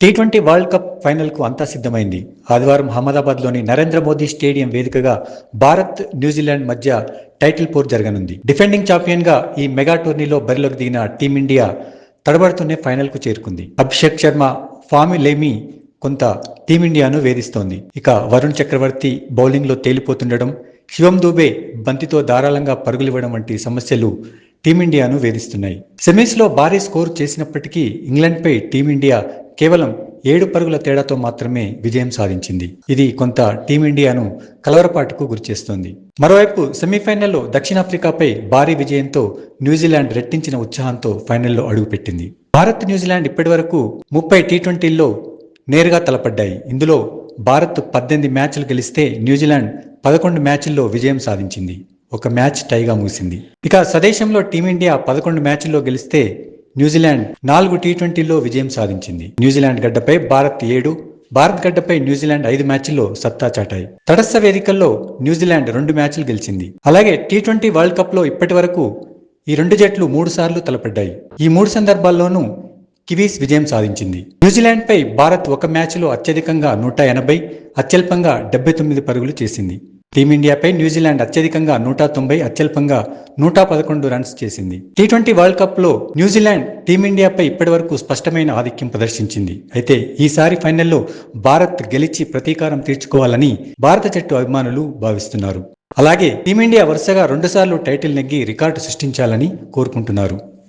T20 world cup ఫైనల్కు అంతా సిద్ధమైంది. ఆదివారం అహ్మదాబాద్లోని నరేంద్ర మోదీ స్టేడియం వేదికగా భారత్, న్యూజిలాండ్ మధ్య టైటిల్ పోర్ జరగనుంది. డిఫెండింగ్ ఛాంపియన్గా ఈ మెగా టోర్నీలో బరిలోకి దిగిన టీమిండియా తడబడుతూనే ఫైనల్కు చేరుకుంది. అభిషేక్ శర్మ ఫామిలేమీ కొంత టీమిండియాను వేధిస్తోంది. ఇక వరుణ్ చక్రవర్తి బౌలింగ్లో తేలిపోతుండడం, శివం దూబే బంతితో ధారాళంగా పరుగులివ్వడం వంటి సమస్యలు టీమిండియాను వేధిస్తున్నాయి. సెమీస్లో భారీ స్కోరు చేసినప్పటికీ ఇంగ్లాండ్పై టీమిండియా కేవలం 7 పరుగుల తేడాతో మాత్రమే విజయం సాధించింది. ఇది కొంత టీమిండియాను కలవరపాటుకు గురిచేస్తోంది. మరోవైపు సెమీఫైనల్లో దక్షిణాఫ్రికాపై భారీ విజయంతో న్యూజిలాండ్ రెట్టించిన ఉత్సాహంతో ఫైనల్లో అడుగుపెట్టింది. భారత్, న్యూజిలాండ్ ఇప్పటివరకు 30 టీ20ల్లో నేరుగా తలపడ్డాయి. ఇందులో భారత్ 18 మ్యాచ్లు గెలిస్తే న్యూజిలాండ్ 11 మ్యాచ్ల్లో విజయం సాధించింది. ఒక మ్యాచ్ టైగా ముగిసింది. ఇక స్వదేశంలో టీమిండియా 11 మ్యాచ్ల్లో గెలిస్తే న్యూజిలాండ్ 4 టీ20ల్లో విజయం సాధించింది. న్యూజిలాండ్ గడ్డపై భారత్ 7, భారత్ గడ్డపై న్యూజిలాండ్ 5 మ్యాచ్ల్లో సత్తా చాటాయి. తటస్థ వేదికల్లో న్యూజిలాండ్ 2 మ్యాచ్లు గెలిచింది. అలాగే టీ20 వరల్డ్ కప్లో ఇప్పటి వరకు ఈ 2 జట్లు 3 సార్లు తలపడ్డాయి. ఈ 3 సందర్భాల్లోనూ కివీస్ విజయం సాధించింది. న్యూజిలాండ్పై భారత్ ఒక మ్యాచ్లో అత్యధికంగా 180, అత్యల్పంగా 79 పరుగులు చేసింది. టీమిండియాపై న్యూజిలాండ్ అత్యధికంగా 190, అత్యల్పంగా 111 రన్స్ చేసింది. టీ20 వరల్డ్ కప్లో న్యూజిలాండ్ టీమిండియాపై ఇప్పటివరకు స్పష్టమైన ఆధిక్యం ప్రదర్శించింది. అయితే ఈసారి ఫైనల్లో భారత్ గెలిచి ప్రతీకారం తీర్చుకోవాలని భారత జట్టు అభిమానులు భావిస్తున్నారు. అలాగే టీమిండియా వరుసగా 2 సార్లు టైటిల్ నెగ్గి రికార్డు సృష్టించాలని కోరుకుంటున్నారు.